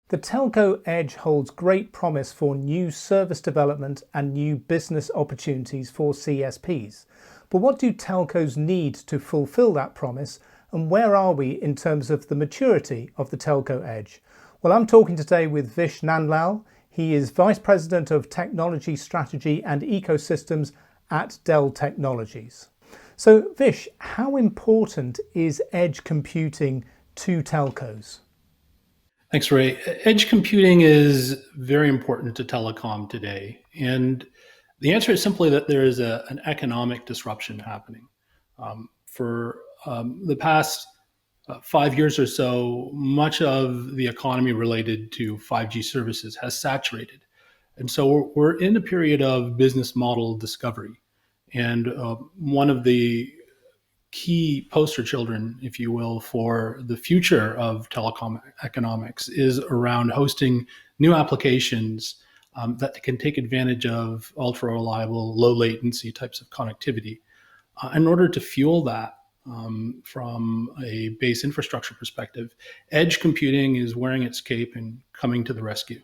The telco edge holds great promise for new service development and new business opportunities for CSPs. But what do telcos need to fulfill that promise, and where are we in terms of the maturity of the telco edge? Well, I'm talking today with Vish Nandlall. He is Vice President of Technology Strategy and Ecosystems at Dell Technologies. So, Vish, how important is edge computing to telcos? Thanks, Ray. Edge computing is very important to telecom today. And the answer is simply that there is an economic disruption happening. For the past 5 years or so, much of the economy related to 5G services has saturated. And so we're in a period of business model discovery. And one of the key poster children, if you will, for the future of telecom economics is around hosting new applications that can take advantage of ultra reliable, low latency types of connectivity. In order to fuel that, from a base infrastructure perspective, edge computing is wearing its cape and coming to the rescue.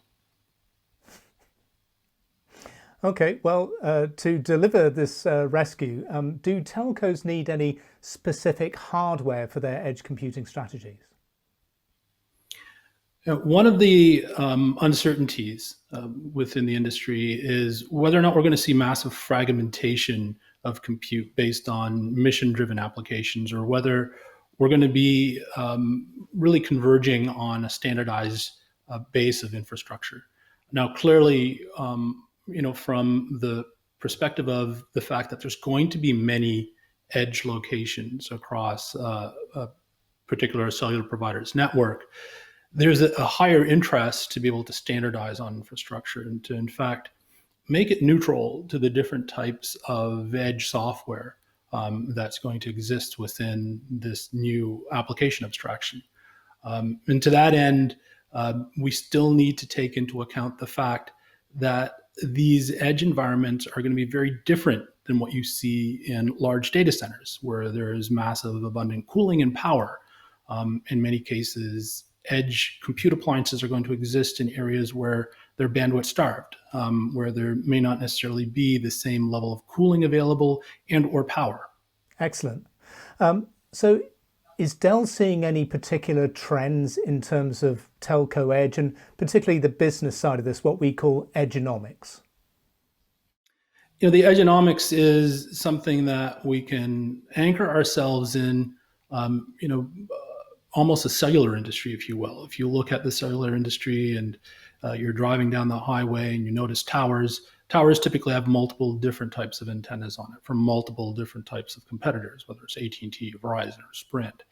Okay, well, to deliver this rescue, do telcos need any specific hardware for their edge computing strategies? One of the uncertainties within the industry is whether or not we're going to see massive fragmentation of compute based on mission driven applications, or whether we're going to be really converging on a standardized base of infrastructure. Now, clearly, from the perspective of the fact that there's going to be many edge locations across a particular cellular provider's network, there's a higher interest to be able to standardize on infrastructure and to, in fact, make it neutral to the different types of edge software that's going to exist within this new application abstraction. And to that end, we still need to take into account the fact that these edge environments are going to be very different than what you see in large data centers, where there is massive abundant cooling and power. In many cases, edge compute appliances are going to exist in areas where they're bandwidth starved, where there may not necessarily be the same level of cooling available and or power. Excellent. So, is Dell seeing any particular trends in terms of telco edge, and particularly the business side of this, what we call edgeonomics? The edgeonomics is something that we can anchor ourselves in, almost a cellular industry, if you will. If you look at the cellular industry and you're driving down the highway and you notice towers typically have multiple different types of antennas on it from multiple different types of competitors, whether it's AT&T, Verizon, or Sprint.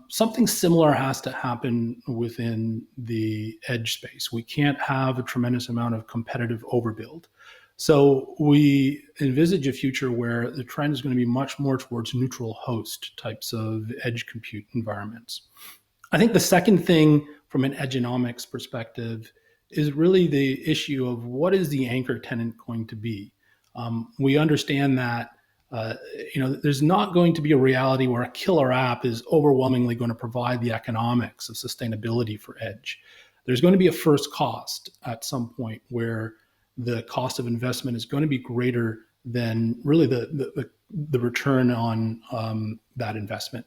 Something similar has to happen within the edge space. We can't have a tremendous amount of competitive overbuild. So we envisage a future where the trend is going to be much more towards neutral host types of edge compute environments. I think the second thing from an edgeonomics perspective is really the issue of what is the anchor tenant going to be. We understand that there's not going to be a reality where a killer app is overwhelmingly going to provide the economics of sustainability for edge. There's going to be a first cost at some point where the cost of investment is going to be greater than really the return on that investment.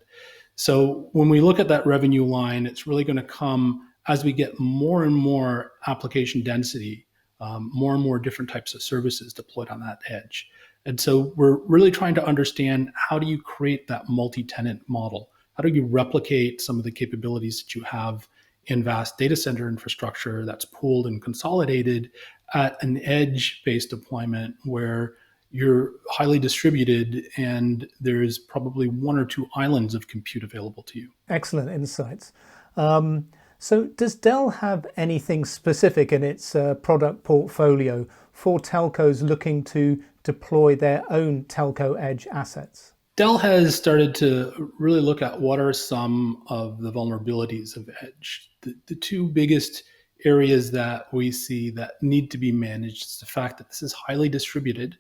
So when we look at that revenue line, it's really going to come as we get more and more application density, more and more different types of services deployed on that edge. And so we're really trying to understand, how do you create that multi-tenant model? How do you replicate some of the capabilities that you have in vast data center infrastructure that's pooled and consolidated at an edge-based deployment where you're highly distributed and there's probably one or two islands of compute available to you. Excellent insights. So, does Dell have anything specific in its product portfolio for telcos looking to deploy their own telco edge assets? Dell has started to really look at what are some of the vulnerabilities of edge. The two biggest areas that we see that need to be managed is the fact that this is highly distributed,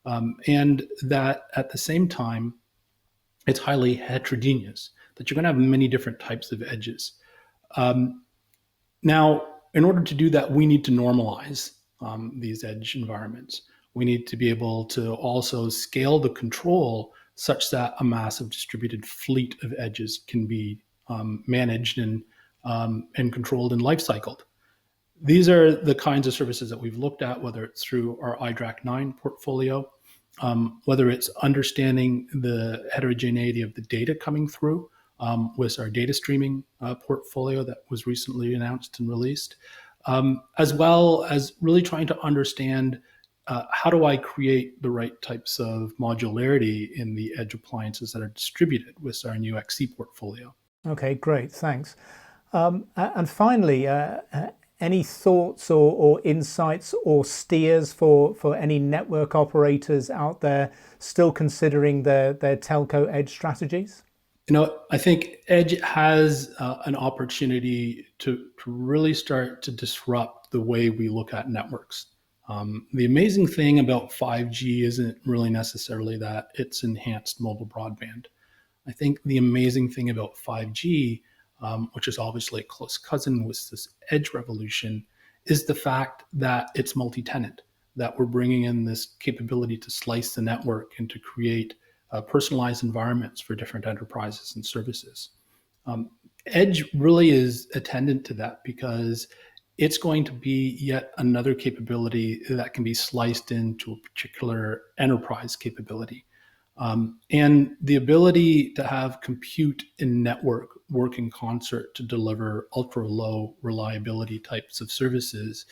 and that at the same time, it's highly heterogeneous, that you're going to have many different types of edges. Now, in order to do that, we need to normalize these edge environments. We need to be able to also scale the control such that a massive distributed fleet of edges can be managed and controlled and life cycled. These are the kinds of services that we've looked at, whether it's through our iDRAC9 portfolio, whether it's understanding the heterogeneity of the data coming through with our data streaming portfolio that was recently announced and released, as well as really trying to understand how do I create the right types of modularity in the edge appliances that are distributed with our new XC portfolio. Okay, great, thanks. And finally, any thoughts or insights or steers for any network operators out there still considering their telco edge strategies? I think edge has an opportunity to really start to disrupt the way we look at networks. The amazing thing about 5G isn't really necessarily that it's enhanced mobile broadband. I think the amazing thing about 5G, which is obviously a close cousin with this edge revolution, is the fact that it's multi-tenant, that we're bringing in this capability to slice the network and to create personalized environments for different enterprises and services. Edge really is attendant to that because it's going to be yet another capability that can be sliced into a particular enterprise capability. And the ability to have compute and network work in concert to deliver ultra low reliability types of services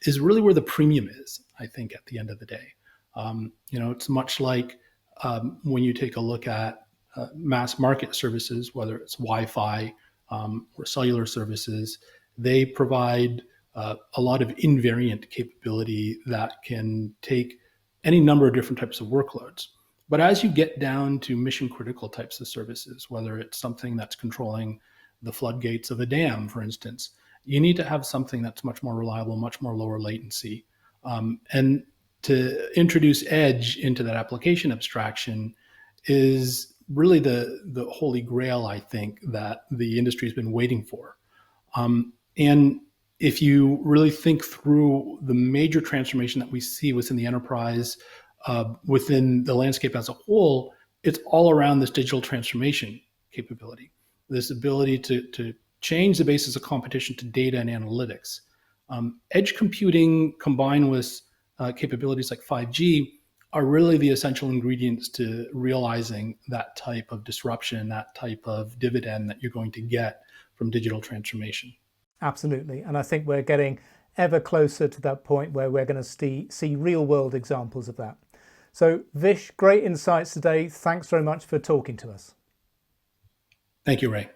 is really where the premium is, I think, at the end of the day. It's much like when you take a look at mass market services, whether it's Wi-Fi or cellular services, they provide a lot of invariant capability that can take any number of different types of workloads. But as you get down to mission critical types of services, whether it's something that's controlling the floodgates of a dam, for instance, you need to have something that's much more reliable, much more lower latency. And to introduce edge into that application abstraction is really the holy grail, I think, that the industry has been waiting for. And if you really think through the major transformation that we see within the enterprise, within the landscape as a whole, it's all around this digital transformation capability, this ability to change the basis of competition to data and analytics. Edge computing combined with capabilities like 5G are really the essential ingredients to realizing that type of disruption, that type of dividend that you're going to get from digital transformation. Absolutely. And I think we're getting ever closer to that point where we're going to see real world examples of that. So Vish, great insights today. Thanks very much for talking to us. Thank you, Ray.